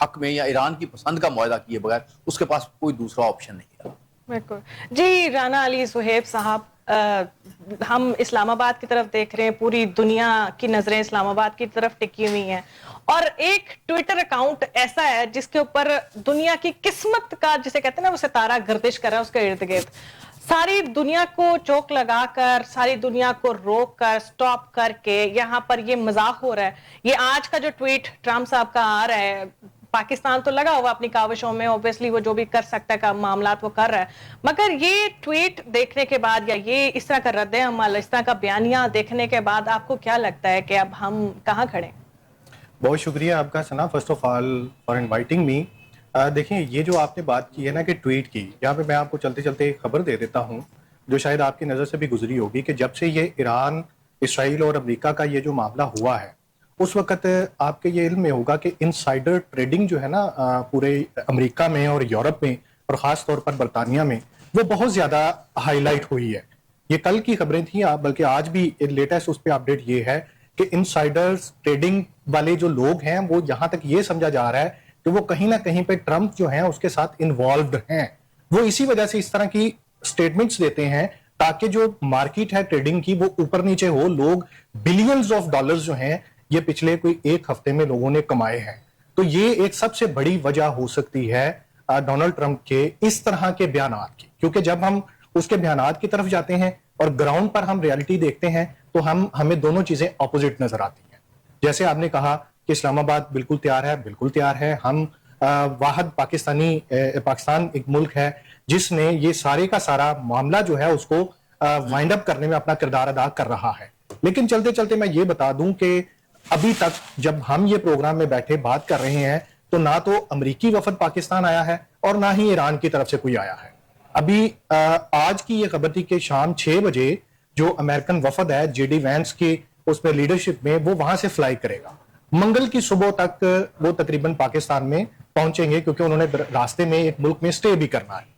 حق میں یا ایران کی پسند کا معاہدہ کیے بغیر اس کے پاس کوئی دوسرا آپشن نہیں ہے. بالکل جی. رانا علی زہیب صاحب, ہم اسلام آباد کی طرف دیکھ رہے ہیں, پوری دنیا کی نظریں اسلام آباد کی طرف ٹکی ہوئی ہیں, اور ایک ٹویٹر اکاؤنٹ ایسا ہے جس کے اوپر دنیا کی قسمت کا, جسے کہتے ہیں نا, وہ ستارہ گردش کر رہا ہے اس کے ارد گرد. ساری دنیا کو چوک لگا کر, ساری دنیا کو روک کر, سٹاپ کر کے یہاں پر یہ مذاق ہو رہا ہے. یہ آج کا جو ٹویٹ ٹرمپ صاحب کا آ رہا ہے, پاکستان تو لگا ہوا اپنی کاوشوں میں, اوبیسلی وہ جو بھی کر سکتا ہے معاملات وہ کر رہا ہے, مگر یہ ٹویٹ دیکھنے کے بعد یا یہ اس طرح کا رد عمل, اس طرح کا بیانیہ دیکھنے کے بعد آپ کو کیا لگتا ہے کہ اب ہم کہاں کھڑے؟ بہت شکریہ آپ کا Sana, first of all for inviting me. دیکھیں یہ جو آپ نے بات کی ہے نا کہ ٹویٹ کی, یہاں پہ میں آپ کو چلتے چلتے ایک خبر دے دیتا ہوں جو شاید آپ کی نظر سے بھی گزری ہوگی, کہ جب سے یہ ایران, اسرائیل اور امریکہ کا یہ جو معاملہ ہوا ہے, اس وقت آپ کے یہ علم میں ہوگا کہ انسائیڈر ٹریڈنگ جو ہے نا پورے امریکہ میں اور یورپ میں اور خاص طور پر برطانیہ میں, وہ بہت زیادہ ہائی لائٹ ہوئی ہے. یہ کل کی خبریں تھیں, بلکہ آج بھی لیٹسٹ اس پہ اپڈیٹ یہ ہے کہ انسائیڈرز ٹریڈنگ والے جو لوگ ہیں وہ یہاں تک یہ سمجھا جا رہا ہے کہ وہ کہیں نہ کہیں پہ ٹرمپ جو ہیں اس کے ساتھ انوالوڈ ہیں. وہ اسی وجہ سے اس طرح کی سٹیٹمنٹس دیتے ہیں تاکہ جو مارکیٹ ہے ٹریڈنگ کی وہ اوپر نیچے ہو. لوگ بلینز آف ڈالرز جو ہیں یہ پچھلے کوئی ایک ہفتے میں لوگوں نے کمائے ہیں. تو یہ ایک سب سے بڑی وجہ ہو سکتی ہے ڈونلڈ ٹرمپ کے اس طرح کے بیانات کی, کیونکہ جب ہم اس کے بیانات کی طرف جاتے ہیں اور گراؤنڈ پر ہم ریالٹی دیکھتے ہیں تو ہمیں دونوں چیزیں اپوزٹ نظر آتی ہیں. جیسے آپ نے کہا کہ اسلام آباد بالکل تیار ہے, بالکل تیار ہے. ہم واحد پاکستان ایک ملک ہے جس نے یہ سارے کا سارا معاملہ جو ہے اس کو وائنڈ اپ کرنے میں اپنا کردار ادا کر رہا ہے. لیکن چلتے چلتے میں یہ بتا دوں کہ ابھی تک جب ہم یہ پروگرام میں بیٹھے بات کر رہے ہیں تو نہ تو امریکی وفد پاکستان آیا ہے اور نہ ہی ایران کی طرف سے کوئی آیا ہے. ابھی آج کی یہ خبر تھی کہ شام 6 بجے جو امریکن وفد ہے جے ڈی وینس کی اس میں لیڈرشپ میں, وہ وہاں سے فلائی کرے گا. منگل کی صبح تک وہ تقریباً پاکستان میں پہنچیں گے, کیونکہ انہوں نے راستے میں ایک ملک میں سٹے بھی کرنا ہے.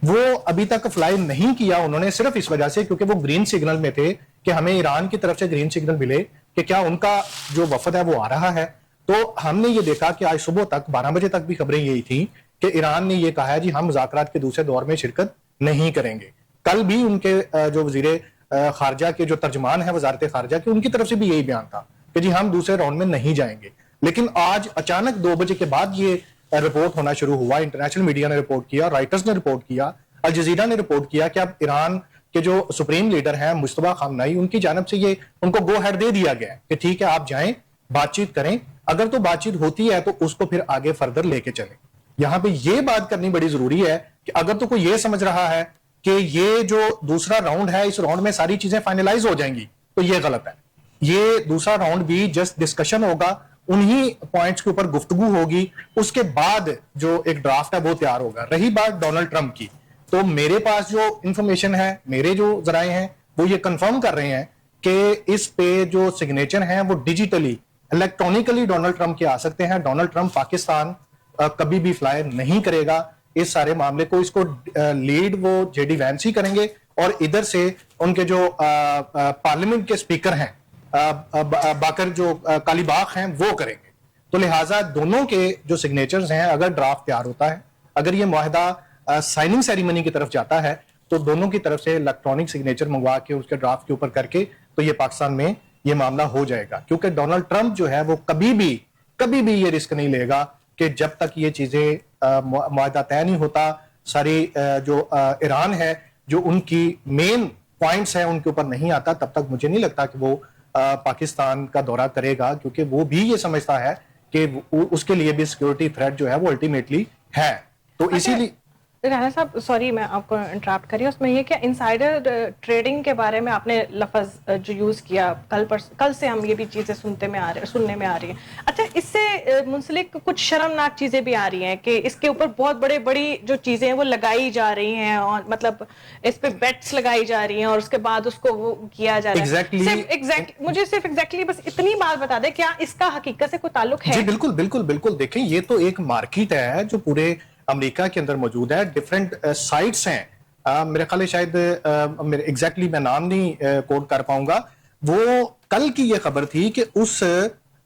وہ ابھی تک فلائی نہیں کیا انہوں نے, صرف اس وجہ سے کیونکہ وہ گرین سگنل میں تھے کہ ہمیں ایران کی طرف سے گرین سگنل ملے کہ کیا ان کا جو وفد ہے وہ آ رہا ہے. تو ہم نے یہ دیکھا کہ آج صبح تک 12 بجے تک بھی خبریں یہی تھیں کہ ایران نے یہ کہا ہے جی ہم مذاکرات کے دوسرے دور میں شرکت نہیں کریں گے. کل بھی ان کے جو وزیر خارجہ کے جو ترجمان ہیں وزارت خارجہ کے, ان کی طرف سے بھی یہی بیان تھا کہ جی ہم دوسرے راؤنڈ میں نہیں جائیں گے. لیکن آج اچانک 2 بجے کے بعد یہ رپورٹ ہونا شروع ہوا, انٹرنیشنل میڈیا نے رپورٹ کیا, رائٹرز نے رپورٹ کیا, الجزیرہ نے رپورٹ کیا کہ اب ایران کے جو سپریم لیڈر ہیں مجتبیٰ خامنہئی, ان کی جانب سے یہ ان کو گو ہیڈ دے دیا گیا کہ ٹھیک ہے آپ جائیں, بات چیت کریں, اگر تو بات چیت ہوتی ہے تو اس کو پھر آگے فردر لے کے چلیں. یہاں پہ یہ بات کرنی بڑی ضروری ہے کہ اگر تو کوئی یہ سمجھ رہا ہے کہ یہ جو دوسرا راؤنڈ ہے اس راؤنڈ میں ساری چیزیں فائنلائز ہو جائیں گی تو یہ غلط ہے. یہ دوسرا راؤنڈ بھی جسٹ ڈسکشن ہوگا, انہی پوائنٹس کے اوپر گفتگو ہوگی, اس کے بعد جو ایک ڈرافٹ ہے وہ تیار ہوگا. رہی بات ڈونلڈ ٹرمپ کی, تو میرے پاس جو انفارمیشن ہے, میرے جو ذرائع ہیں وہ یہ کنفرم کر رہے ہیں کہ اس پہ جو سگنیچر ہیں وہ ڈیجیٹلی الیکٹرانکلی ڈونلڈ ٹرمپ کے آ سکتے ہیں. ڈونلڈ ٹرمپ پاکستان کبھی بھی فلائی نہیں کرے گا اس سارے معاملے کو. اس کو لیڈ وہ جے ڈی وینس ہی کریں گے اور ادھر سے ان کے جو پارلیمنٹ کے اسپیکر ہیں باقر جو کالی باغ ہیں وہ کریں گے. تو لہٰذا دونوں کے جو سگنیچرز ہیں, اگر ڈرافٹ تیار ہوتا ہے, اگر یہ معاہدہ سائننگ سیریمنی کی طرف جاتا ہے تو دونوں کی طرف سے الیکٹرانک سگنیچر منگوا کے اس کے ڈرافٹ کے اوپر کر کے تو یہ پاکستان میں یہ معاملہ ہو جائے گا. کیونکہ ڈونلڈ ٹرمپ جو ہے وہ کبھی بھی یہ رسک نہیں لے گا کہ جب تک یہ چیزیں معاہدہ طے نہیں ہوتا, ساری جو ایران ہے جو ان کی مین پوائنٹس ہیں ان کے اوپر نہیں آتا, تب تک مجھے نہیں لگتا کہ وہ پاکستان کا دورہ کرے گا, کیونکہ وہ بھی یہ سمجھتا ہے کہ اس کے لیے بھی سیکورٹی تھریٹ جو ہے وہ الٹیمیٹلی ہے. تو اسی لیے رانا صاحب سوری میں آپ کو انٹرپٹ کری, اس میں یہ کہ انسائڈر ٹریڈنگ کے بارے میں آپ نے لفظ جو یوز کیا, کل سے ہم یہ بھی چیزیں سننے میں آ رہی ہیں. اچھا, اس سے منسلک کچھ شرمناک چیزیں بھی آ رہی ہیں کہ اس کے اوپر بہت بڑی جو چیزیں ہیں وہ لگائی جا رہی ہیں, اور مطلب اس پہ بیٹس لگائی جا رہی ہیں اور اس کے بعد اس کو وہ کیا جا رہا ہے. مجھے صرف ایگزیکٹلی بس اتنی بات بتا دیں, کیا اس کا حقیقت سے کوئی تعلق ہے؟ جی بالکل. دیکھیں یہ تو ایک مارکیٹ ہے جو پورے امریکہ کے اندر موجود ہے, ڈفرینٹ سائٹس ہیں. میرے خیال ہے شاید ایگزیکٹلی میں نام نہیں کوٹ کر پاؤں گا. وہ کل کی یہ خبر تھی کہ اس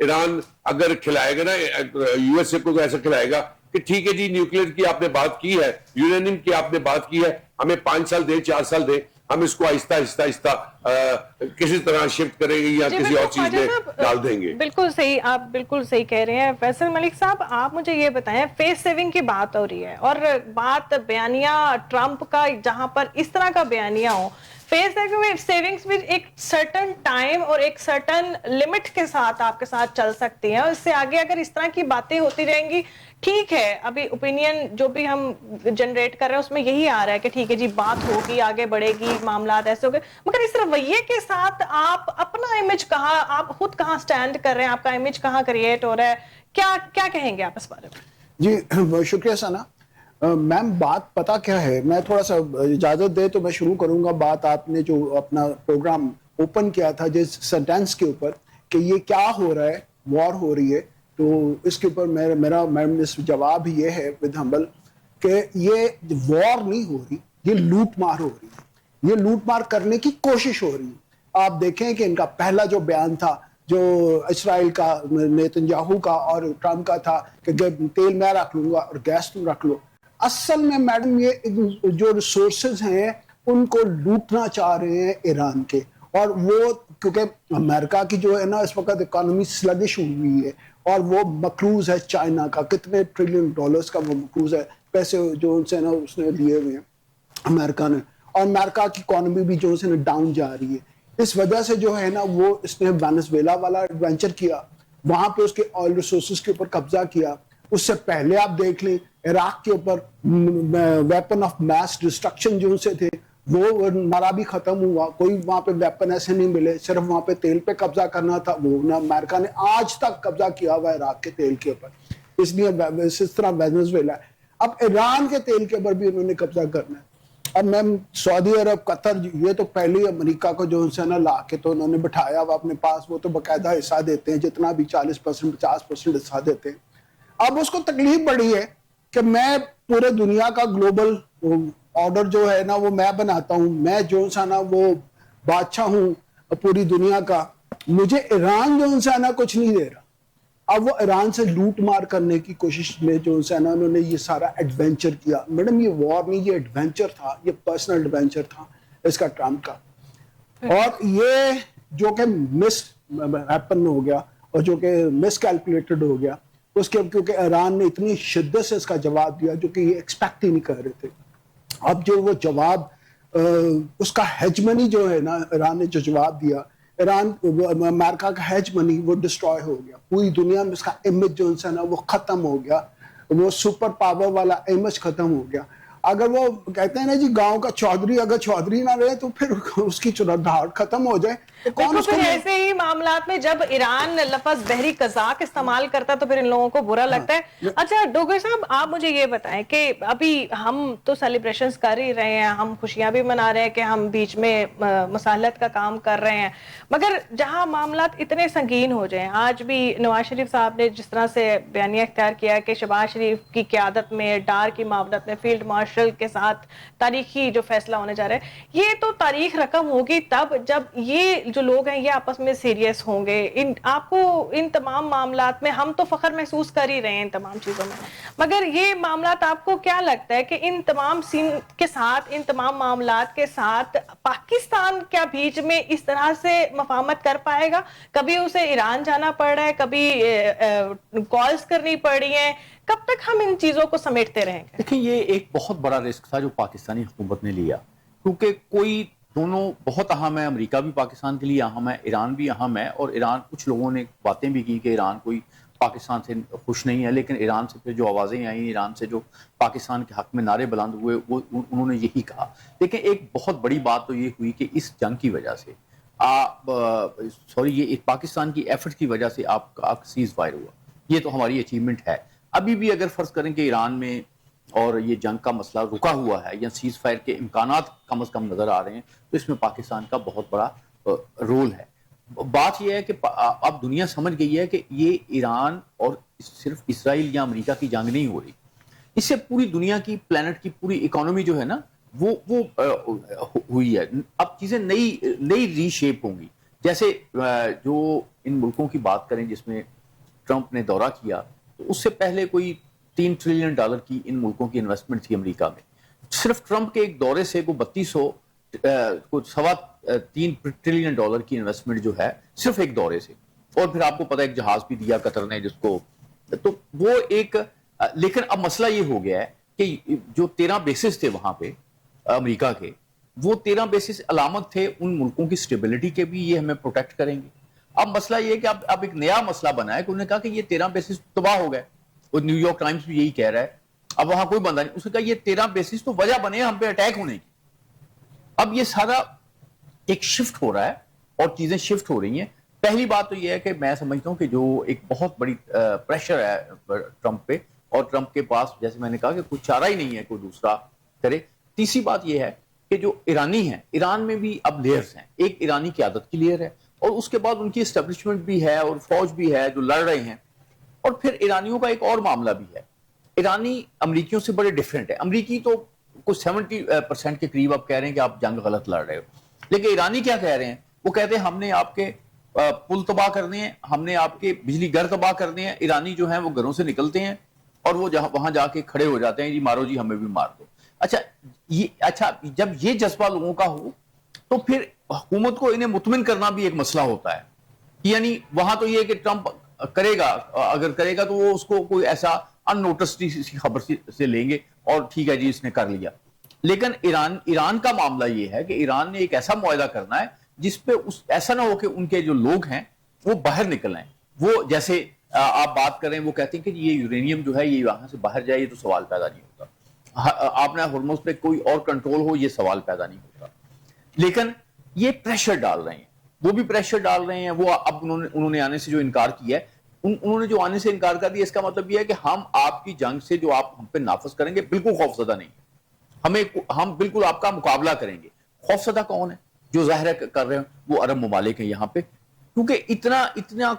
ایران اگر کھلائے گا نا یو ایس اے کو تو ایسا کھلائے گا کہ ٹھیک ہے جی نیوکلیر کی آپ نے بات کی ہے, یورینیم کی آپ نے بات کی ہے, ہمیں 5 سال دیں 4 سال دیں, ہم اس کو آہستہ آہستہ کسی طرح شفٹ کریں گے یا کسی اور چیز میں ڈال دیں گے. بالکل صحیح, آپ بالکل صحیح کہہ رہے ہیں. فیصل ملک صاحب, آپ مجھے یہ بتائیں, فیس سیونگ کی بات ہو رہی ہے اور بات بیانیہ ٹرمپ کا, جہاں پر اس طرح کا بیانیہ ہو, فیس سیونگز بھی ایک سرٹن ٹائم اور ایک سرٹن لمٹ کے ساتھ آپ کے ساتھ چل سکتی ہیں, اور اس سے آگے اگر اس طرح کی باتیں ہوتی رہیں گی, ٹھیک ہے ابھی اوپینین جو بھی ہم جنریٹ کر رہے ہیں اس میں یہی آ رہا ہے کہ ٹھیک ہے جی بات ہوگی, آگے بڑھے گی, معاملات ایسے ہو گئے, مگر اس رویے کے ساتھ آپ اپنا امیج کہاں, آپ خود کہاں سٹینڈ کر رہے ہیں, آپ کا امیج کہاں کریٹ ہو رہا ہے, کیا کہیں گے آپ اس بارے میں؟ جی شکریہ ثنا. میم بات پتا کیا ہے, میں تھوڑا سا اجازت دے تو میں شروع کروں گا بات. آپ نے جو اپنا پروگرام اوپن کیا تھا جس سینٹینس کے اوپر کہ یہ کیا ہو رہا ہے, وار ہو رہی ہے, تو اس کے اوپر میرا جواب یہ ہے ود ہمبل کہ یہ وار نہیں ہو رہی, یہ لوٹ مار ہو رہی ہے, یہ لوٹ مار کرنے کی کوشش ہو رہی ہے. آپ دیکھیں کہ ان کا پہلا جو بیان تھا جو اسرائیل کا, نیتنیاہو کا اور ٹرمپ کا تھا کہ تیل میں رکھ لوں گا اور گیس تم رکھ لو. اصل میں میڈم یہ جو ریسورسز ہیں ان کو لوٹنا چاہ رہے ہیں ایران کے, اور وہ کیونکہ امریکہ کی جو ہے نا اس وقت اکانومی سلگش ہوئی ہے اور وہ مقروض ہے چائنا کا, کتنے ٹریلین ڈالرز کا وہ مقروض ہے, پیسے جو ان سے نا اس نے لیے ہوئے ہیں امریکہ نے, اور امریکہ کی اکانومی بھی جو ہے نا ڈاؤن جا رہی ہے. اس وجہ سے جو ہے نا وہ اس نے وینزویلا والا ایڈونچر کیا, وہاں پہ اس کے آئل ریسورسز کے اوپر قبضہ کیا. اس سے پہلے آپ دیکھ لیں عراق کے اوپر ویپن آف میس ڈسٹرکشن جو سے تھے وہ نارا بھی ختم ہوا, کوئی وہاں پہ ویپن ایسے نہیں ملے, صرف وہاں پہ تیل پہ قبضہ کرنا تھا, وہ نہ امریکہ نے آج تک قبضہ کیا ہوا ہے عراق کے تیل کے اوپر, اس لیے اس طرح وینزویلا ہے. اب ایران کے تیل کے اوپر بھی انہوں نے قبضہ کرنا ہے. اب میں سعودی عرب, قطر, یہ تو پہلے ہی امریکہ کو جو ان سے نا لا کے تو انہوں نے بٹھایا ہوا اپنے پاس, وہ تو باقاعدہ حصہ دیتے ہیں, جتنا بھی 40% 50% حصہ دیتے ہیں. اب اس کو تکلیف بڑی ہے کہ میں پورے دنیا کا گلوبل آرڈر جو ہے نا وہ میں بناتا ہوں, میں جو سا نا وہ بادشاہ ہوں پوری دنیا کا, مجھے ایران جو سا نا کچھ نہیں دے رہا. اب وہ ایران سے لوٹ مار کرنے کی کوشش میں جو سا نا انہوں نے یہ سارا ایڈونچر کیا. میڈم یہ وار نہیں, یہ ایڈونچر تھا, یہ پرسنل ایڈونچر تھا اس کا ٹرمپ کا, اور یہ جو کہ مس ہیپن ہو گیا اور جو کہ مس کیلکولیٹڈ ہو گیا اس کے, کیونکہ ایران نے اتنی شدت سے اس کا جواب دیا جو کہ یہ ایکسپیکٹ ہی نہیں کر رہے تھے. اب جو وہ جواب اس کا ہیجمنی جو ہے نا ایران نے جو جواب دیا, ایران امریکہ کا ہیجمنی وہ ڈسٹروائے ہو گیا, پوری دنیا میں اس کا امیج جو ہے نا وہ ختم ہو گیا, وہ سپر پاور والا امیج ختم ہو گیا. اگر وہ کہتے ہیں نا جی گاؤں کا چودھری اگر چودھری نہ رہے تو پھر اس کی چنادھاڑ ختم ہو جائے. دیکھو پھر ایسے ہی معاملات میں جب ایران لفظ بحری قزاق استعمال کرتا ہے تو پھر ان لوگوں کو برا لگتا ہے. اچھا ڈوگر صاحب, آپ مجھے یہ بتائیں کہ ابھی ہم تو سیلیبریشنز کر ہی رہے ہیں, ہم خوشیاں بھی منا رہے ہیں کہ ہم بیچ میں مصالحت کا کام کر رہے ہیں, مگر جہاں معاملات اتنے سنگین ہو جائیں, آج بھی نواز شریف صاحب نے جس طرح سے بیانیہ اختیار کیا کہ شہباز شریف کی قیادت میں ڈار کی معاونت میں فیلڈ مارشل کے ساتھ تاریخی جو فیصلہ ہونے جا رہا ہے, یہ تو تاریخ رقم ہوگی تب جب یہ جو لوگ ہیں یہ آپس میں سیریس ہوں گے. آپ کو ان تمام معاملات میں, ہم تو فخر محسوس کر ہی رہے ہیں ان تمام چیزوں میں, مگر یہ معاملات آپ کو کیا لگتا ہے کہ ان تمام سین کے ساتھ, ان تمام معاملات کے ساتھ پاکستان کیا بیچ میں اس طرح سے مفاہمت کر پائے گا؟ کبھی اسے ایران جانا پڑ رہا ہے, کبھی کالز کرنی پڑ رہی ہیں, کب تک ہم ان چیزوں کو سمیٹتے رہیں گے؟ دیکھیں یہ ایک بہت بڑا رسک تھا جو پاکستانی حکومت نے لیا, کیونکہ کوئی دونوں بہت اہم ہے, امریکہ بھی پاکستان کے لیے اہم ہے, ایران بھی اہم ہے, اور ایران کچھ لوگوں نے باتیں بھی کی کہ ایران کوئی پاکستان سے خوش نہیں ہے, لیکن ایران سے پھر جو آوازیں آئیں, ایران سے جو پاکستان کے حق میں نعرے بلند ہوئے وہ انہوں نے یہی کہا. لیکن ایک بہت بڑی بات تو یہ ہوئی کہ اس جنگ کی وجہ سے یہ ایک پاکستان کی ایفرٹ کی وجہ سے آپ کا سیز فائر ہوا, یہ تو ہماری اچیومنٹ ہے. ابھی بھی اگر فرض کریں کہ ایران میں اور یہ جنگ کا مسئلہ رکا ہوا ہے یا سیز فائر کے امکانات کم از کم نظر آ رہے ہیں, تو اس میں پاکستان کا بہت بڑا رول ہے. بات یہ ہے کہ اب دنیا سمجھ گئی ہے کہ یہ ایران اور صرف اسرائیل یا امریکہ کی جنگ نہیں ہو رہی, اس سے پوری دنیا کی, پلانٹ کی پوری اکانومی جو ہے نا وہ ہوئی ہے. اب چیزیں نئی ری شیپ ہوں گی. جیسے جو ان ملکوں کی بات کریں جس میں ٹرمپ نے دورہ کیا تو اس سے پہلے کوئی $3 ٹریلین کی ان ملکوں کی انویسٹمنٹ تھی امریکہ میں. صرف ٹرمپ کے ایک دورے سے کوئی $3 ٹریلین کی انویسٹمنٹ جو ہے صرف ایک دورے سے, اور پھر آپ کو پتہ ایک جہاز بھی دیا قطر نے جس کو, تو وہ ایک, لیکن اب مسئلہ یہ ہو گیا ہے کہ جو 13 بیسز تھے وہاں پہ امریکہ کے, وہ 13 بیسز علامت تھے ان ملکوں کی سٹیبلٹی کے بھی, یہ ہمیں پروٹیکٹ کریں گے. اب مسئلہ یہ ہے کہ اب ایک نیا مسئلہ بنا ہے کہ انہوں نے کہا کہ یہ 13 بیسز تباہ ہو گئے, اور نیو یارک ٹائمز بھی یہی کہہ رہا ہے, اب وہاں کوئی بندہ نہیں. اس نے کہا یہ 13 بیسز تو وجہ بنے ہم پہ اٹیک ہونے کی. اب یہ سارا ایک شفٹ ہو رہا ہے اور چیزیں شفٹ ہو رہی ہیں. پہلی بات تو یہ ہے کہ میں سمجھتا ہوں کہ جو ایک بہت بڑی پریشر ہے ٹرمپ پہ, اور ٹرمپ کے پاس جیسے میں نے کہا کہ کچھ چارہ ہی نہیں ہے کوئی دوسرا کرے. تیسری بات یہ ہے کہ جو ایرانی ہیں, ایران میں بھی اب لیئرز ہیں. ایک ایرانی قیادت کی لیئر ہے, اور اس کے بعد ان کی اسٹیبلشمنٹ بھی ہے اور فوج بھی ہے جو لڑ رہے ہیں. اور پھر ایرانیوں کا ایک اور معاملہ بھی ہے, ایرانی امریکیوں سے بڑے ڈیفرنٹ ہے. امریکی تو کچھ 70% کے قریب اب کہہ رہے ہیں کہ آپ جنگ غلط لڑ رہے ہو, لیکن ایرانی کیا کہہ رہے ہیں, وہ کہتے ہیں ہم نے آپ کے پل تباہ کرنے ہیں, ہم نے آپ کے بجلی گھر تباہ کرنے ہیں. ایرانی جو ہیں وہ گھروں سے نکلتے ہیں اور وہ وہاں جا کے کھڑے ہو جاتے ہیں, جی مارو جی ہمیں بھی مار دو. اچھا جب یہ جذبہ لوگوں کا ہو تو پھر حکومت کو انہیں مطمئن کرنا بھی ایک مسئلہ ہوتا ہے. یعنی وہاں تو یہ کہ ٹرمپ کرے گا, اگر کرے گا تو وہ اس کو کوئی ایسا ان نوٹسڈ خبر سے لیں گے اور ٹھیک ہے جی اس نے کر لیا. لیکن ایران کا معاملہ یہ ہے کہ ایران نے ایک ایسا معاہدہ کرنا ہے جس پہ ایسا نہ ہو کہ ان کے جو لوگ ہیں وہ باہر نکل آئیں. وہ جیسے آپ بات کریں, وہ کہتے ہیں کہ یہ یورینیم جو ہے یہ یہاں سے باہر جائے, یہ تو سوال پیدا نہیں ہوتا. آپ نے ہرمز پہ کوئی اور کنٹرول ہو, یہ سوال پیدا نہیں ہوتا. لیکن یہ پریشر ڈال رہے ہیں, وہ بھی پریشر ڈال رہے ہیں. وہ اب انہوں نے آنے سے جو انکار کیا ہے, انہوں نے جو آنے سے انکار کر دیا, اس کا مطلب یہ ہے کہ ہم آپ کی جنگ سے جو آپ ہم پہ نافذ کریں گے بالکل خوفزدہ نہیں, ہم بالکل آپ کا مقابلہ کریں گے. خوفزدہ کون ہے؟ جو ظاہر کر رہے ہیں وہ عرب ممالک ہیں یہاں پہ, کیونکہ اتنا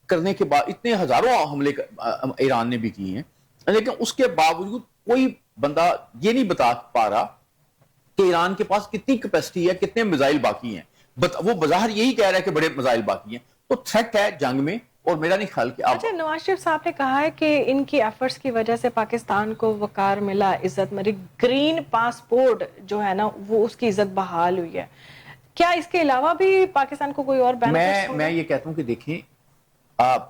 کرنے کے بعد اتنے ہزاروں حملے ایران نے بھی کیے ہیں, لیکن اس کے باوجود کوئی بندہ یہ نہیں بتا پا رہا کہ ایران کے پاس کتنی کیپیسٹی ہے, کتنے میزائل باقی ہیں. وہ بظاہر یہی کہہ رہا ہے کہ بڑے میزائل باقی ہیں. تو تھریٹ ہے جنگ میں, اور میرا نہیں خیال کہ اچھا, نواز شریف صاحب نے کہا ہے کہ ان کی ایفرٹس کی وجہ سے پاکستان کو وقار ملا, عزت ملی, گرین پاسپورٹ جو ہے نا وہ اس کی عزت بحال ہوئی ہے. کیا اس کے علاوہ بھی پاکستان کو کوئی اور بینیفٹس ہوں گے؟ میں یہ کہتا ہوں کہ دیکھیں,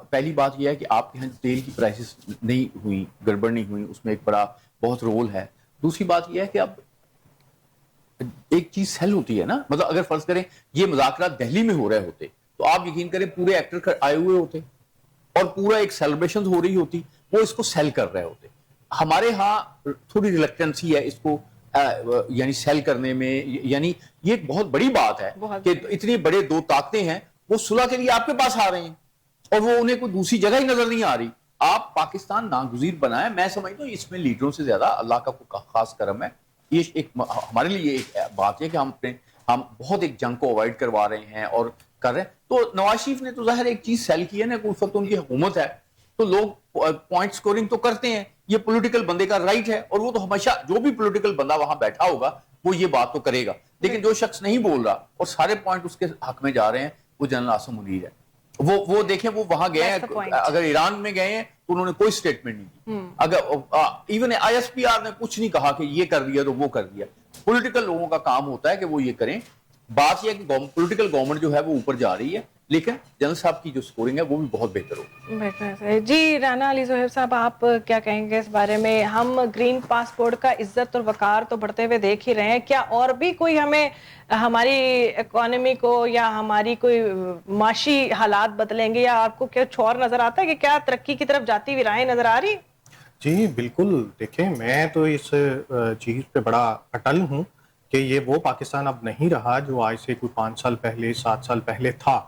پہلی بات یہ ہے کہ آپ کے یہاں تیل کی پرائسز نہیں ہوئی, گڑبڑ نہیں ہوئی, اس میں ایک بڑا بہت رول ہے. دوسری بات یہ ہے کہ اب ایک چیز سیل ہوتی ہے نا, مطلب اگر فرض کریں یہ مذاکرات دہلی میں ہو رہے ہوتے تو آپ یقین کریں پورے ایکٹر آئے ہوئے ہوتے اور پورا ایک سیلیبریشن ہو رہی ہوتی, وہ اس کو سیل کر رہے ہوتے. ہمارے ہاں تھوڑی ریلیکٹنسی ہے اس کو یعنی سیل کرنے میں. یعنی یہ ایک بہت بڑی بات ہے کہ اتنی بڑے دو طاقتیں ہیں, وہ صلح کے لیے آپ کے پاس آ رہے ہیں اور وہ انہیں کوئی دوسری جگہ ہی نظر نہیں آ رہی. آپ پاکستان ناگزیر بنائیں. میں سمجھتا ہوں اس میں لیڈروں سے زیادہ اللہ کا کوئی خاص کرم ہے. یہ ایک ہمارے لیے ایک بات ہے کہ ہم بہت ایک جنگ کو اوائڈ کروا رہے ہیں اور کر رہے ہیں. تو نواز شریف نے تو ظاہر ایک چیز سیل کی ہے نا, اس وقت ان کی حکومت ہے تو لوگ پوائنٹ سکورنگ تو کرتے ہیں, یہ پولیٹیکل بندے کا رائٹ ہے, اور وہ تو ہمیشہ جو بھی پولیٹیکل بندہ وہاں بیٹھا ہوگا وہ یہ بات تو کرے گا. لیکن جو شخص نہیں بول رہا اور سارے پوائنٹ اس کے حق میں جا رہے ہیں, وہ جنرل عاصم منیر ہے. وہ دیکھیں وہ وہاں گئے ہیں, اگر ایران میں گئے ہیں تو انہوں نے کوئی سٹیٹمنٹ نہیں دی. اگر ایون ISPR نے کچھ نہیں کہا کہ یہ کر دیا تو وہ کر دیا. پولیٹیکل لوگوں کا کام ہوتا ہے کہ وہ یہ کریں. بات یہ ہے کہ پولیٹیکل گورنمنٹ جو ہے وہ اوپر جا رہی ہے, لیکن جنرل صاحب کی جو سکورنگ ہے وہ بھی بہت بہتر ہوگی. جی رانا علی ظہیر صاحب, آپ کیا کہیں گے اس بارے میں؟ ہم گرین پاسپورٹ کا عزت اور وقار تو بڑھتے ہوئے دیکھ ہی رہے ہیں, کیا اور بھی کوئی ہمیں ہماری اکانومی کو یا ہماری کوئی معاشی حالات بدلیں گے, یا آپ کو کچھ اور نظر آتا ہے کہ کیا ترقی کی طرف جاتی ہوئی راہیں نظر آ رہی؟ جی بالکل, دیکھیں میں تو اس چیز پہ بڑا اٹل ہوں کہ یہ وہ پاکستان اب نہیں رہا جو آج سے کوئی 5 سال پہلے 7 سال پہلے تھا.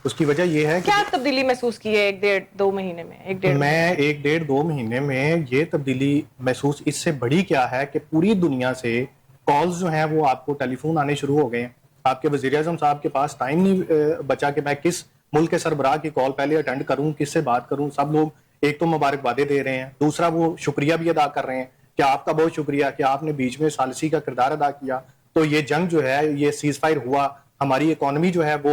اس کی وجہ یہ ہے کہ کیا تبدیلی محسوس کی ہے 1.5-2 مہینے میں؟ میں 1.5-2 مہینے میں یہ تبدیلی محسوس اس سے بڑی کیا ہے کہ پوری دنیا سے کالز جو ہیں وہ آپ کو ٹیلی فون آنے شروع ہو گئے ہیں. آپ کے وزیر اعظم صاحب کے پاس ٹائم نہیں بچا کہ میں کس ملک کے سربراہ کی کال پہلے اٹینڈ کروں, کس سے بات کروں. سب لوگ ایک تو مبارکبادیں دے رہے ہیں, دوسرا وہ شکریہ بھی ادا کر رہے ہیں کہ آپ کا بہت شکریہ کہ آپ نے بیچ میں ثالثی کا کردار ادا کیا, تو یہ جنگ جو ہے یہ سیز فائر ہوا, ہماری اکانومی جو ہے وہ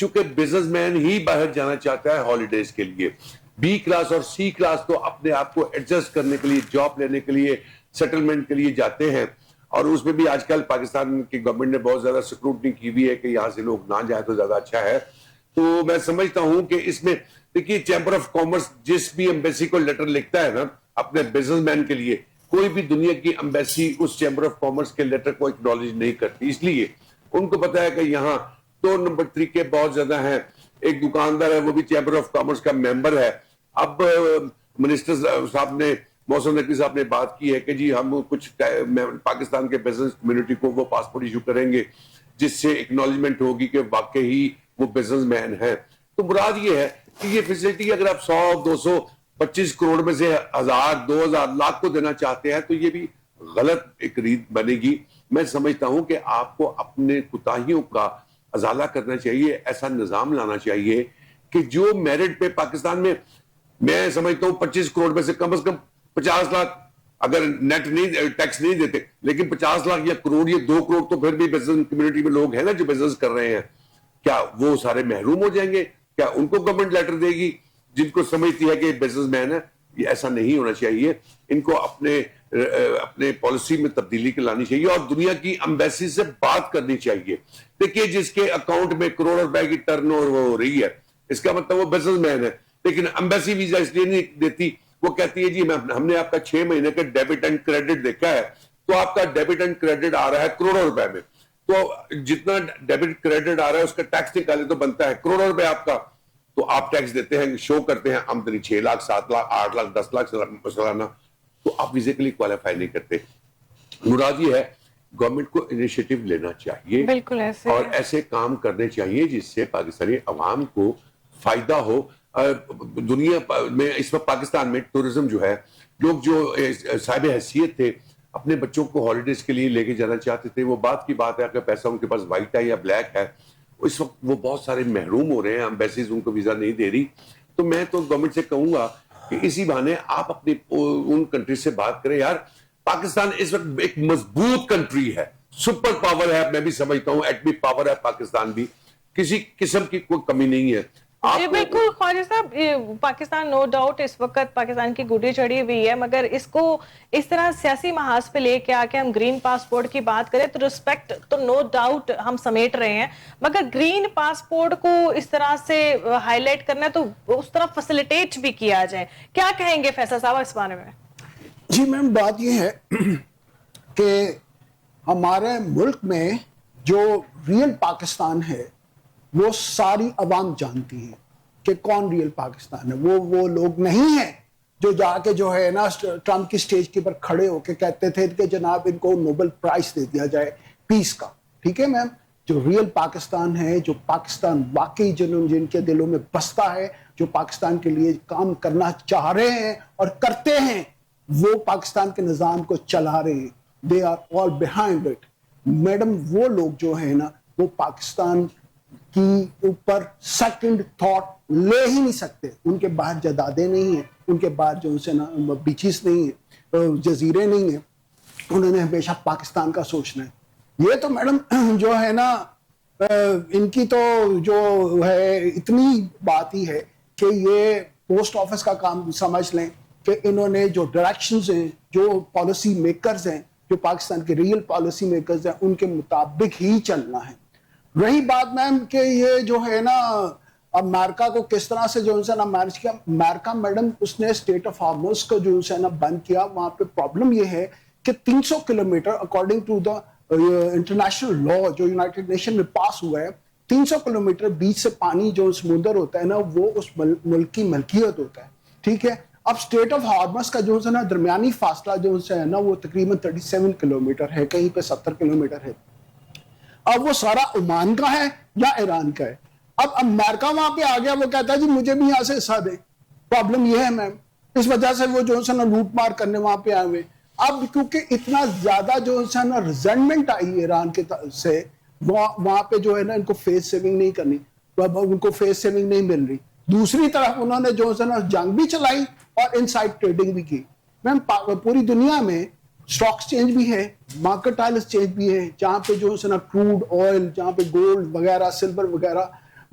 چونکہ بزنس مین ہی باہر جانا چاہتا ہے ہالیڈیز کے لیے. بی کلاس اور سی کلاس تو اپنے آپ کو ایڈجسٹ کرنے کے لیے, جاب لینے کے لیے, سیٹلمنٹ کے لیے جاتے ہیں, اور اس میں بھی آج کل پاکستان کی گورنمنٹ نے بہت زیادہ سکروٹنی کی ہوئی ہے کہ یہاں سے لوگ نہ جائیں تو زیادہ اچھا ہے. تو میں سمجھتا ہوں کہ اس میں دیکھیے چیمبر آف کامرس جس بھی ایمبیسی کو لیٹر لکھتا ہے نا اپنے بزنس مین کے لیے, کوئی بھی دنیا کی ایمبیسی اس چیمبر آف کامرس کے لیٹر کو اکنالج نہیں کرتی, اس لیے ان کو پتا ہے کہ یہاں 2 نمبر طریقے بہت زیادہ ہیں. ایک دکاندار ہے وہ بھی چیمبر آف کامرس کا ممبر ہے. اب منسٹر صاحب نے, محسن نقوی صاحب نے بات کی ہے کہ جی ہم کچھ پاکستان کے بزنس کمیونٹی کو وہ پاسپورٹ ایشو کریں گے جس سے اکنالجمنٹ ہوگی کہ واقعی وہ بزنس مین ہے. تو مراد یہ ہے کہ یہ فیسلٹی اگر آپ 100, 200, 25 کروڑ میں سے 1000, 2000, لاکھ کو دینا چاہتے ہیں تو یہ بھی غلط ایک ریت بنے گی. میں سمجھتا ہوں کہ آپ کو اپنے کوتاہیوں کا ازالہ کرنا چاہیے, ایسا نظام لانا چاہیے کہ جو میرٹ پہ پاکستان میں سمجھتا ہوں 25 کروڑ میں سے کم 50 لاکھ اگر نیٹ نہیں ٹیکس نہیں دیتے, لیکن 50 لاکھ یا کروڑ یا 2 کروڑ تو پھر بھی بزنس کمیونٹی میں لوگ ہیں نا جو بزنس کر رہے ہیں, کیا وہ سارے محروم ہو جائیں گے؟ کیا ان کو گورنمنٹ لیٹر دے گی جن کو سمجھتی ہے کہ بزنس مین ہے؟ یہ ایسا نہیں ہونا چاہیے. ان کو اپنے پالیسی میں تبدیلی لانی چاہیے اور دنیا کی ایمبیسی سے بات کرنی چاہیے. دیکھیے جس کے اکاؤنٹ میں کروڑ روپے کی ٹرن اوور ہو رہی ہے اس کا مطلب وہ بزنس مین ہے, لیکن ایمبیسی ویزا اس لیے نہیں دیتی, وہ کہتی ہے جی ہم نے آپ کا 6 مہینے کا ڈیبٹ اینڈ کریڈٹ دیکھا ہے تو آپ کا ڈیبٹ اینڈ کریڈٹ آ رہا ہے کروڑوں روپے میں, تو جتنا ڈیبٹ کریڈٹ آ رہا ہے اس کا ٹیکس نکالے تو بنتا ہے کروڑوں روپے آپ کا, تو آپ ٹیکس دیتے ہیں, شو کرتے ہیں آمدنی 6 لاکھ 7 لاکھ 8 لاکھ 10 لاکھ سالانہ, تو آپ ویزے کے لیے کوالیفائی نہیں کرتے. مراد یہ ہے گورنمنٹ کو انیشیٹو لینا چاہیے بالکل ایسے اور ایسے کام کرنے چاہیے جس سے پاکستانی عوام کو فائدہ ہو. دنیا میں اس وقت پاکستان میں ٹورزم جو ہے, لوگ جو صاحب حیثیت تھے اپنے بچوں کو ہالیڈیز کے لیے لے کے جانا چاہتے تھے, وہ بات کی بات ہے کہ پیسہ ان کے پاس وائٹ ہے یا بلیک ہے, اس وقت وہ بہت سارے محروم ہو رہے ہیں, ایمبیسیز ان کو ویزا نہیں دے رہی. تو میں تو گورنمنٹ سے کہوں گا کہ اسی بہانے آپ اپنی ان کنٹریز سے بات کریں. یار پاکستان اس وقت ایک مضبوط کنٹری ہے, سپر پاور ہے, میں بھی سمجھتا ہوں ایٹمی پاور ہے پاکستان بھی, کسی قسم کی کوئی کمی نہیں ہے. جی بالکل خواجہ صاحب, پاکستان نو ڈاؤٹ اس وقت پاکستان کی گڈی چڑھی ہوئی ہے, مگر اس کو اس طرح سیاسی محاذ پہ لے کے آ کے ہم گرین پاسپورٹ کی بات کریں تو رسپیکٹ تو نو ڈاؤٹ ہم سمیٹ رہے ہیں, مگر گرین پاسپورٹ کو اس طرح سے ہائی لائٹ کرنا ہے تو اس طرح فیسیلیٹیٹ بھی کیا جائے. کیا کہیں گے فیصل صاحب اس بارے میں؟ جی میم, بات یہ ہے کہ ہمارے ملک میں جو ریئل پاکستان ہے وہ ساری عوام جانتی ہے کہ کون ریئل پاکستان ہے. وہ لوگ نہیں ہیں جو جا کے جو ہے نا ٹرمپ کی سٹیج کے پر کھڑے ہو کے کہتے تھے کہ جناب ان کو نوبل پرائز دے دیا جائے پیس کا. ٹھیک ہے میم, جو ریئل پاکستان ہے, جو پاکستان واقعی جن کے دلوں میں بستا ہے, جو پاکستان کے لیے کام کرنا چاہ رہے ہیں اور کرتے ہیں, وہ پاکستان کے نظام کو چلا رہے ہیں. They are all behind it. Madam وہ لوگ جو ہے نا وہ پاکستان کی اوپر سیکنڈ تھاٹ لے ہی نہیں سکتے. ان کے باہر جدادیں نہیں ہیں, ان کے باہر جو سے نا بیچز نہیں ہیں, جزیرے نہیں ہیں, انہوں نے ہمیشہ پاکستان کا سوچنا ہے. یہ تو میڈم جو ہے نا ان کی تو جو ہے اتنی بات ہی ہے کہ یہ پوسٹ آفس کا کام سمجھ لیں کہ انہوں نے جو ڈائریکشنز ہیں, جو پالیسی میکرز ہیں, جو پاکستان کے ریئل پالیسی میکرز ہیں, ان کے مطابق ہی چلنا ہے. رہی بات میم کہ یہ جو ہے نا امریکہ کو کس طرح سے جو ہے نا مینج کیا, امریکہ میڈم اس نے اسٹیٹ آف ہارمز کو جو ہے نا بند کیا. وہاں پہ پرابلم یہ ہے کہ 300 kilometre according to the international law جو یونائٹڈ نیشن میں پاس ہوا ہے, 300 کلومیٹر بیچ سے پانی جو سمندر ہوتا ہے نا وہ اس ملک کی ملکیت ہوتا ہے. ٹھیک ہے, اب اسٹیٹ آف ہارمز کا جو ہے نا درمیانی فاصلہ جو ہے نا وہ تقریباً 37 کلومیٹر ہے, کہیں پہ 70 کلومیٹر ہے. اب وہ سارا عمان کا ہے یا ایران کا ہے. اب امریکہ وہاں پہ آ گیا, وہ کہتا ہے جی مجھے بھی یہاں سے حصہ دیں. پرابلم یہ ہے میم, اس وجہ سے وہ جو ہے نا لوٹ مار کرنے وہاں پہ آئے ہوئے. اب کیونکہ اتنا زیادہ جو ہے نا ریزنٹمنٹ آئی ایران کے سے, وہاں پہ جو ہے نا ان کو فیس سیونگ نہیں کرنی, ان کو فیس سیونگ نہیں مل رہی. دوسری طرف انہوں نے جو ہے نا جنگ بھی چلائی اور انسائڈ ٹریڈنگ بھی کی. میم پوری دنیا میں اسٹاک چینج بھی ہے, مارکیٹ چینج بھی ہے, جہاں پہ جو ہے نا کروڈ آئل, جہاں پہ گولڈ وغیرہ, سلور وغیرہ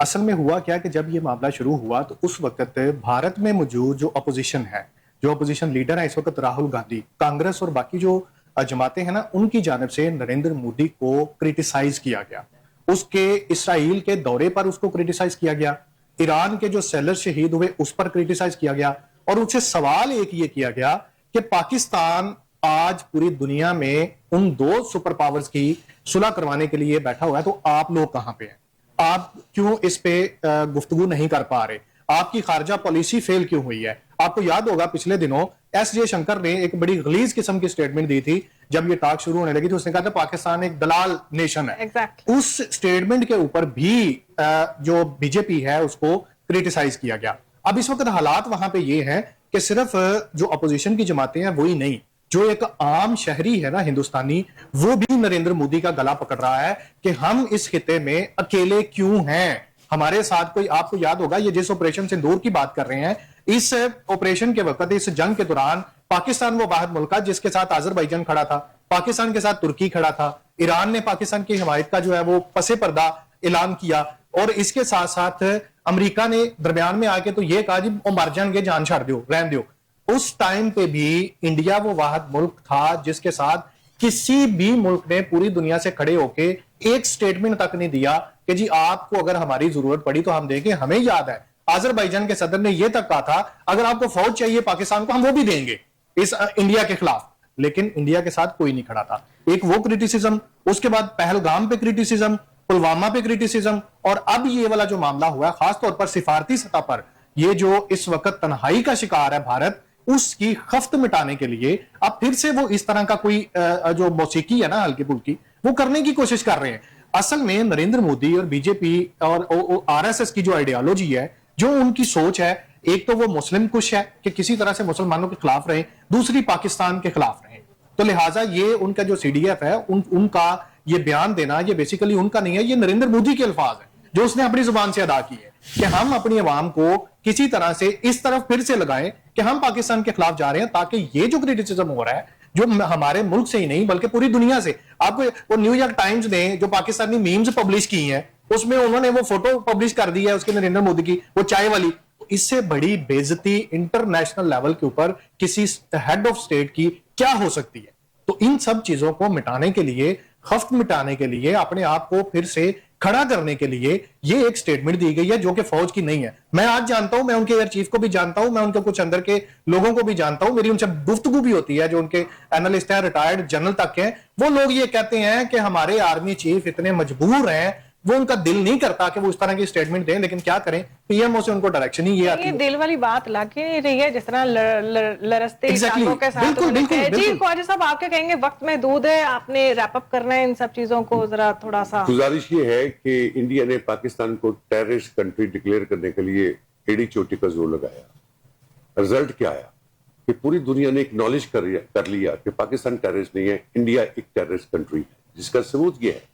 اصل میں ہوا کیا کہ جب یہ معاملہ شروع ہوا تو اس وقت بھارت میں موجود جو اپوزیشن ہے, جو اپوزیشن لیڈر ہیں اس وقت راہل گاندھی, کانگریس اور باقی جو جماعتیں ہیں نا, ان کی جانب سے نریندر مودی کو کرٹیسائز کیا گیا. اس کے اسرائیل کے دورے پر اس کو کرٹیسائز کیا گیا, ایران کے جو سیلر شہید ہوئے اس پر کرٹیسائز کیا گیا, اور ان سے سوال ایک یہ کیا گیا کہ پاکستان آج پوری دنیا میں ان دو سپر پاورز کی صلح کروانے کے لیے بیٹھا ہوا ہے, تو آپ لوگ کہاں پہ ہیں؟ آپ کیوں اس پہ گفتگو نہیں کر پا رہے؟ آپ کی خارجہ پالیسی فیل کیوں ہوئی ہے؟ آپ کو یاد ہوگا پچھلے دنوں ایس جے شنکر نے ایک بڑی غلیظ قسم کی سٹیٹمنٹ دی تھی جب یہ ٹاک شروع ہونے لگی تھی. اس نے کہا تھا پاکستان ایک دلال نیشن ہے. اس سٹیٹمنٹ کے اوپر بھی جو بی جے پی ہے اس کو کریٹیسائز کیا گیا. اب اس وقت حالات وہاں پہ یہ ہیں کہ صرف جو اپوزیشن کی جماعتیں ہیں وہی نہیں, جو ایک عام شہری ہے نا ہندوستانی, وہ بھی نریندر مودی کا گلا پکڑ رہا ہے کہ ہم اس خطے میں اکیلے کیوں ہیں, ہمارے ساتھ کوئی. آپ کو یاد ہوگا یہ جس آپریشن سندور کی بات کر رہے ہیں, اس آپریشن کے وقت, اس جنگ کے دوران پاکستان وہ واحد ملک ہے جس کے ساتھ آذربائیجان کھڑا تھا, پاکستان کے ساتھ ترکی کھڑا تھا, ایران نے پاکستان کی حمایت کا جو ہے وہ پس پردہ اعلان کیا, اور اس کے ساتھ ساتھ امریکہ نے درمیان میں آ کے تو یہ کہا جی وہ مر جائیں گے, جان چھاڑ دیو, رہن دیو. اس ٹائم پہ بھی انڈیا وہ واحد ملک تھا جس کے ساتھ کسی بھی ملک نے پوری دنیا سے کھڑے ہو کے ایک سٹیٹمنٹ تک نہیں دیا کہ جی آپ کو اگر ہماری ضرورت پڑی تو ہم دیں گے. ہمیں یاد ہے آذربائیجان کے صدر نے یہ تک کہا تھا اگر آپ کو فوج چاہیے پاکستان کو ہم وہ بھی دیں گے اس انڈیا کے خلاف, لیکن انڈیا کے ساتھ کوئی نہیں کھڑا تھا. ایک وہ کرٹیسزم, اس کے بعد پہلگام پہ کرٹیسزم, پلوامہ پہ کرٹیسزم, اور اب یہ والا جو معاملہ ہوا ہے خاص طور پر سفارتی سطح پر, یہ جو اس وقت تنہائی کا شکار ہے بھارت, اس کی خفت مٹانے کے لیے اب پھر سے وہ اس طرح کا کوئی جو موسیقی ہے نا ہلکی پھلکی وہ کرنے کی کوشش کر رہے ہیں. اصل میں نریندر مودی اور بی جے پی اور آر ایس ایس کی جو آئیڈیالوجی ہے, جو ان کی سوچ ہے, ایک تو وہ مسلم کش ہے کہ کسی طرح سے مسلمانوں کے خلاف رہیں, دوسری پاکستان کے خلاف رہیں. تو لہٰذا یہ ان کا جو سی ڈی ایف ہے, ان کا یہ بیان دینا یہ بیسیکلی ان کا نہیں ہے, یہ نریندر مودی کے الفاظ ہیں جو اس نے اپنی زبان سے ادا کی ہے کہ ہم اپنی عوام کو کسی طرح سے اس طرف پھر سے لگائیں کہ ہم پاکستان کے خلاف جا رہے ہیں, تاکہ یہ جو کرٹیسزم ہو رہا ہے جو ہمارے ملک سے ہی نہیں بلکہ پوری دنیا سے. آپ کو وہ نیو یارک ٹائمز نے جو پاکستانی میمز پبلش کی ہیں اس میں انہوں نے وہ فوٹو پبلش کر دی ہے اس کے نریندر مودی کی, وہ چائے والی. اس سے بڑی بے عزتی انٹرنیشنل لیول کے اوپر کسی ہیڈ آف اسٹیٹ کی کیا ہو سکتی ہے؟ تو ان سب چیزوں کو مٹانے کے لیے, خفت مٹانے کے لیے, اپنے آپ کو پھر سے کھڑا کرنے کے لیے یہ ایک سٹیٹمنٹ دی گئی ہے جو کہ فوج کی نہیں ہے. میں آج جانتا ہوں, میں ان کے ایئر چیف کو بھی جانتا ہوں, میں ان کے کچھ اندر کے لوگوں کو بھی جانتا ہوں, میری ان سے گفتگو بھی ہوتی ہے, جو ان کے اینالسٹ ہیں, ریٹائرڈ جنرل تک ہیں, وہ لوگ یہ کہتے ہیں کہ ہمارے آرمی چیف اتنے مجبور ہیں, وہ ان کا دل نہیں کرتا کہ وہ اس طرح کی سٹیٹمنٹ دیں, لیکن کیا کریں, پی ایم او سے ان کو ڈائریکشن ہی یہ آتی ہے. یہ دل والی بات لگ ہی نہیں رہی ہے جس طرح لرستے ٹانگوں کے ساتھ. جی خواجہ صاحب آپ کیا کہیں گے؟ وقت محدود ہے, آپ نے ریپ اپ کرنا ہے ان سب چیزوں کو, ذرا تھوڑا سا. گزارش یہ ہے کہ انڈیا نے پاکستان کو ٹیررسٹ کنٹری ڈکلیئر کرنے کے لیے ایڑی چوٹی کا زور لگایا. رزلٹ کیا آیا کہ پوری دنیا نے اکنالج کر لیا کہ پاکستان ٹیررسٹ نہیں ہے, انڈیا ایک ٹیررسٹ کنٹری ہے, جس کا ثبوت یہ ہے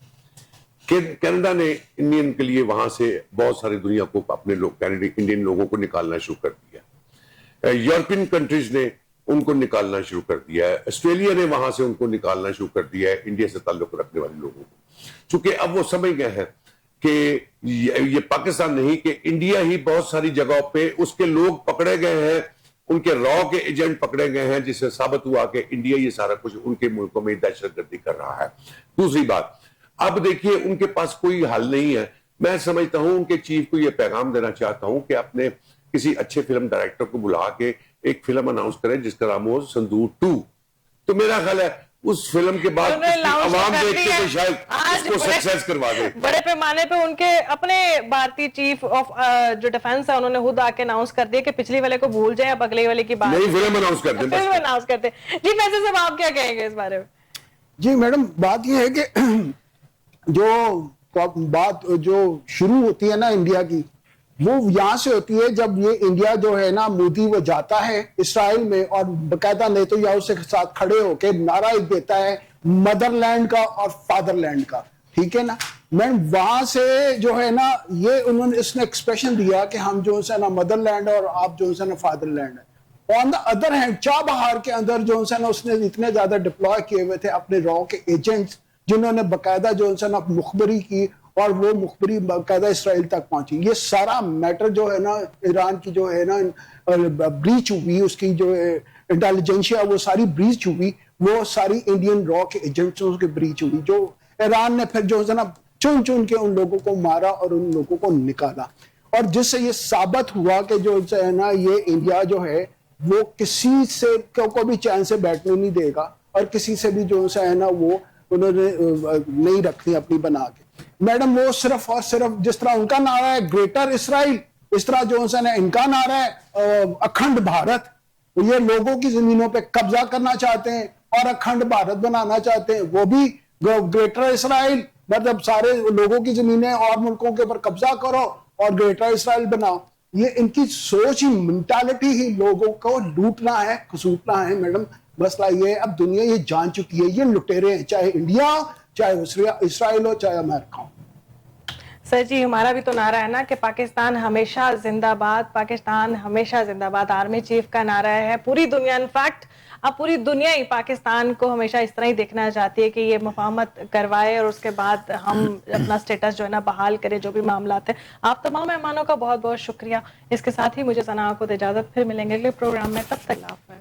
کہ کینیڈا نے انڈین کے لیے وہاں سے بہت ساری دنیا کو اپنے لوگ انڈین لوگوں کو نکالنا شروع کر دیا. یورپین کنٹریز نے ان کو نکالنا شروع کر دیا ہے, آسٹریلیا نے وہاں سے ان کو نکالنا شروع کر دیا ہے انڈیا سے تعلق رکھنے والے لوگوں کو, چونکہ اب وہ سمجھ گئے ہیں کہ یہ پاکستان نہیں کہ انڈیا ہی بہت ساری جگہوں پہ اس کے لوگ پکڑے گئے ہیں, ان کے راؤ کے ایجنٹ پکڑے گئے ہیں, جس سے ثابت ہوا کہ انڈیا یہ سارا کچھ ان کے ملکوں میں دہشت گردی کر رہا ہے. دوسری بات, اب دیکھیے ان کے پاس کوئی حل نہیں ہے. میں سمجھتا ہوں ان کے چیف کو یہ پیغام دینا چاہتا ہوں کہ اپنے کسی اچھے فلم ڈائریکٹر کو بلا کے ایک فلم اناؤنس کریں جس کا نام ہو سندور 2. تو میرا خیال ہے اس فلم کے بعد عوام دیکھ کے تو شاید اس کو سکسیس کروا دے. بڑے پیمانے پہ ان کے اپنے بھارتی چیف آف جو ڈیفنس ہے انہوں نے خود آ کے اناؤنس کر دیا کہ پچھلی والے کو بھول جائیں, اب اگلے والے کی بات نہیں, فلم اناؤنس کر دیں, فلم اناؤنس کرتے. جی فیصل صاحب آپ کیا کہیں گے اس بارے میں؟ جی میڈم, بات یہ ہے کہ جو بات جو شروع ہوتی ہے نا انڈیا کی, وہ یہاں سے ہوتی ہے جب یہ انڈیا جو ہے نا مودی وہ جاتا ہے اسرائیل میں اور باقاعدہ نیتنیاہو کے ساتھ کھڑے ہو کے نعرہ دیتا ہے مدر لینڈ کا اور فادر لینڈ کا, ٹھیک ہے نا. میں وہاں سے جو ہے نا یہ انہوں نے اس نے ایکسپریشن دیا کہ ہم جو ہے نا مدر لینڈ اور آپ جو ہے نا فادر لینڈ ہے. آن دا ادر ہینڈ چابہار کے اندر جو ہے نا اس نے اتنے زیادہ ڈپلوائے کیے ہوئے تھے اپنے راؤ کے ایجنٹس, جنہوں نے باقاعدہ جو ہے نا مخبری کی اور وہ مخبری باقاعدہ اسرائیل تک پہنچی. یہ سارا میٹر جو ہے نا ایران کی جو ہے نا بریچ ہوئی, اس کی جو انٹیلیجنسیا وہ ساری بریچ ہوئی, وہ ساری انڈین را کے ایجنٹوں کی بریچ ہوئی, جو ایران نے پھر جو ہے نا چن چن کے ان لوگوں کو مارا اور ان لوگوں کو نکالا, اور جس سے یہ ثابت ہوا کہ جو ہے نا یہ انڈیا جو ہے وہ کسی سے کو بھی چین سے بیٹھنے نہیں دے گا, اور کسی سے بھی جو ہے نا وہ انہوں نے نہیں رکھنی اپنی بنا کے. میڈم وہ صرف اور صرف جس طرح ان کا نعرہ ہے گریٹر اسرائیل, اس طرح جو ہے نا ان کا نعرہ ہے اکھنڈ بھارت. یہ لوگوں کی زمینوں پہ قبضہ کرنا چاہتے ہیں اور اکھنڈ بھارت بنانا چاہتے ہیں, وہ بھی گریٹر اسرائیل, مطلب سارے لوگوں کی زمینیں اور ملکوں کے اوپر قبضہ کرو اور گریٹر اسرائیل بناؤ. یہ ان کی سوچ ہی, مینٹالٹی ہی لوگوں کو لوٹنا ہے, کھسوٹنا ہے. میڈم مسئلہ یہ ہے, اب دنیا یہ جان چکی ہے, یہ لٹیرے ہیں, چاہے انڈیا ہو, چاہے اسرائیل ہو, چاہے امریکہ ہو. سر جی ہمارا بھی تو نعرہ ہے نا کہ پاکستان ہمیشہ زندہ باد, پاکستان ہمیشہ زندہ باد. آرمی چیف کا نعرہ ہے. پوری دنیا, انفیکٹ اب پوری دنیا ہی پاکستان کو ہمیشہ اس طرح ہی دیکھنا چاہتی ہے کہ یہ مفاہمت کروائے اور اس کے بعد ہم اپنا سٹیٹس جو ہے نا بحال کرے, جو بھی معاملات ہیں. آپ تمام مہمانوں کا بہت بہت شکریہ. اس کے ساتھ ہی مجھے ثنا کو اجازت, پھر ملیں گے اگلے پروگرام میں, تب تک اللہ حافظ.